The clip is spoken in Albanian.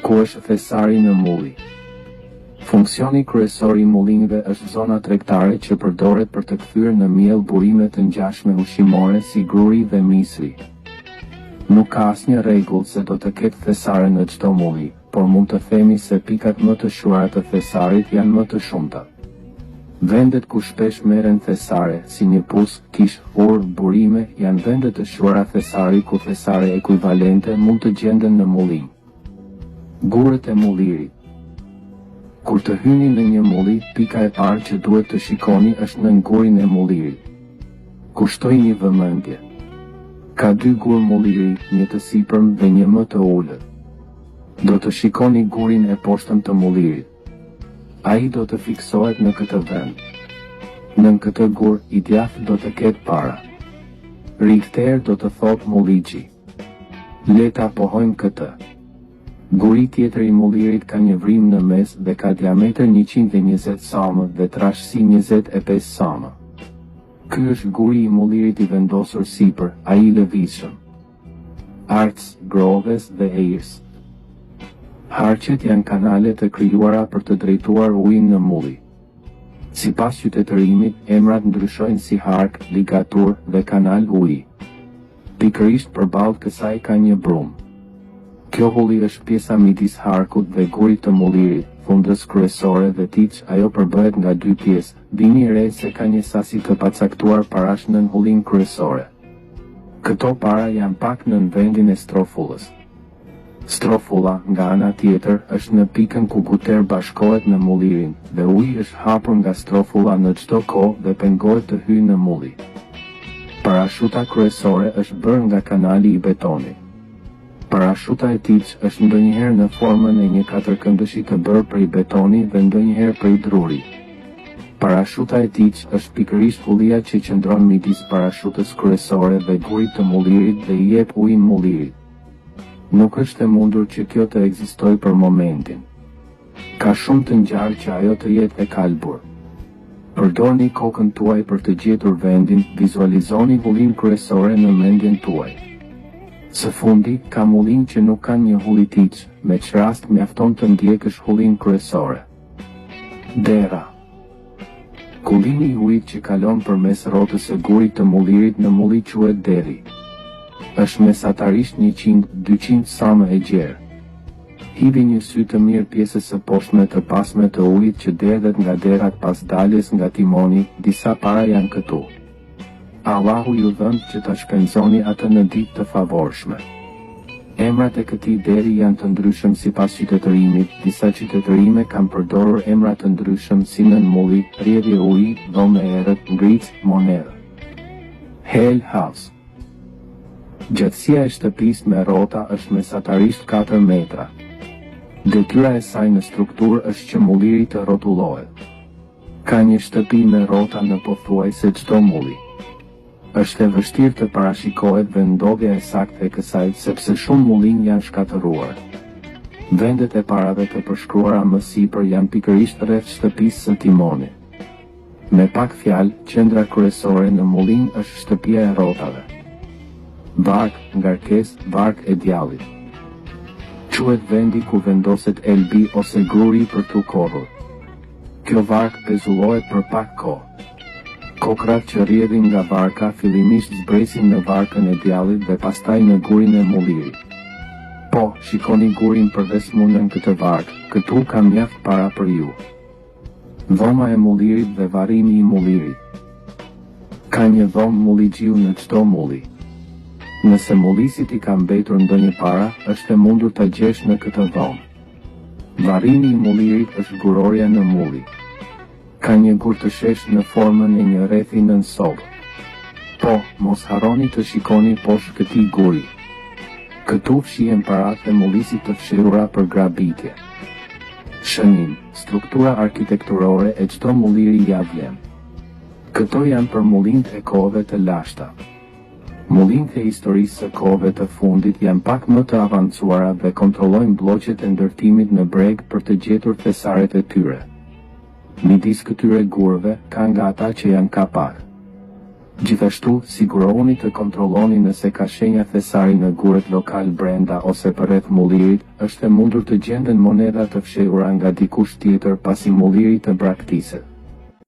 Ku është thesari në mulli? Funksioni kryesor i mullinjve është zona tregtare që përdoret për të kthyer në miell burime të ngjashme ushqimore si gruri dhe misri. Nuk ka asnjë rregull se do të ketë thesare në çdo mulli, por mund të themi se pikat më të shuara të thesarit janë më të shumta. Vendet ku shpesh merren thesare, si një pus, kish, urr, burime, janë vende të shuara thesari ku thesare ekuivalente mund të gjenden në mullinj. Gurët e mullirit. Kur të hyni në një mulli, pika e parë që duhet të shikoni është në gurin e mullirit. Kushtoni vëmendje. Ka 2 gur mulliri, një të sipërm dhe një më të ulët. Do të shikoni gurin e poshtëm të mullirit. Ai do të fiksohet në këtë vend. Në këtë gur, i djathtë do të ketë para. Richter do të thotë mulliçi. Le ta pohojmë këtë. Guri tjetër i mullirit ka një vrim në mes dhe ka diametër 120 cm dhe trashësi 25 cm. Ky është guri i mullirit i vendosur sipër, ai i lëvizshëm. Arcs, groves dhe ejës. Harqet janë kanale të krijuara për të drejtuar ujin në mulli. Sipas qytetërimit, emrat ndryshojnë si hark, ligatur dhe kanal uji. Pikërisht përballë kësaj ka një brum. Kjo hulli është pjesa midis harkut dhe gurit të mullirit, fundës kryesore dhe tiç, ajo përbëhet nga 2 pjesë. Vini re se ka një sasi të pacaktuar parash nën hullin kryesore. Këto para janë pak nën vendin e strofullës. Strofulla, nga ana tjetër, është në pikën ku guter bashkohet në mullirin, dhe uji është hapur nga strofulla në çdo kohë dhe pengohet të hyjë në mulli. Parashuta kryesore është bërë nga kanali i betonit. Parashuta e tiç është ndonjëherë në formën e një katërkëndëshi të bërë prej betoni dhe ndonjëherë prej druri. Parashuta e tiç është pikërisht hullia që qëndron midis parashutës kryesore dhe gurit të mullirit dhe i jep ujin mullirit. Nuk është e mundur që kjo të ekzistojë për momentin. Ka shumë të ngjarë që ajo të jetë e kalbur. Përdorni kokën tuaj për të gjetur vendin, vizualizoni hullin kryesore në mendjen tuaj. Së fundi, ka mullin që nuk kanë një hulli tiç, me që rast mjafton të ndjekësh hullin kryesore. Dera. Kullimi i ujit që kalon përmes rrotës së gurit të mullirit në mulli quhet deri. Është mesatarisht 100-200 cm e gjerë. Hidhi një sy të mirë pjesës së poshtme të pasme të ujit që derdhet nga derat pas daljes nga timoni, disa para janë këtu. Allahu ju dhënë që ta shpenzoni atë në ditë të favorshme. Emrat e këtij deri janë të ndryshëm sipas qytetërimit, disa qytetërime kanë përdorur emra të ndryshëm si nën mulli, rrjedhje uji, dhomë e errët, ngric, monerë. Hell House. Gjatësia e shtëpisë me rrota është mesatarisht 4 metra. Detyra e saj në strukturë është që mulliri të rrotullohet. Ka një shtëpi me rrota në pothuajse çdo mulli. Është e vështirë të parashikohet vendodhja e saktë e kësaj sepse shumë mullinj janë shkatëruar. Vendet e parave të përshkruara më sipër janë pikërisht rreth shtëpisë së timonit. Me pak fjalë, qendra kryesore në mullinj është shtëpia e rrotave. Vark, ngarkesë, vark e djallit. Quhet vendi ku vendoset elbi ose gruri për t'u korrur. Kjo vark pezullohet për pak kohë. Kokrat që rrjedhin nga varka fillimisht zbresin në varkën e djallit dhe pastaj në gurin e mullirit. Po, shikoni gurin përves mundën këtë vark, këtu ka mjaft para për ju. Dhoma e mullirit dhe varrimi i mullirit. Ka një dhomë mulligjiu në çdo mulli. Nëse mullisit i ka mbetur ndonjë para, është e mundur ta gjesh në këtë dhomë. Varrimi i mullirit është gurorja në mulli. Ka një gur të shesh në formën e një rrethi nën sobë. Po, mos harroni të shikoni poshtë këtij guri. Këtu fshihen paratë e mullisit të fshirura për grabitje. Shënim, struktura arkitekturore e çdo mulliri ja vlen. Këto janë për mullinjt e kohëve të lashta. Mullinjt e historisë së kohëve të fundit janë pak më të avancuara dhe kontrollojnë blloqet e ndërtimit në breg për të gjetur thesaret e tyre. Midis këtyre gurve, ka nga ata që janë kapak. Gjithashtu, sigurohuni të kontrolloni nëse ka shenja thesari në gurët lokal brenda ose përreth mullirit. Është e mundur të gjenden monedha të fshehura nga dikush tjetër pasi mulliri të braktisë.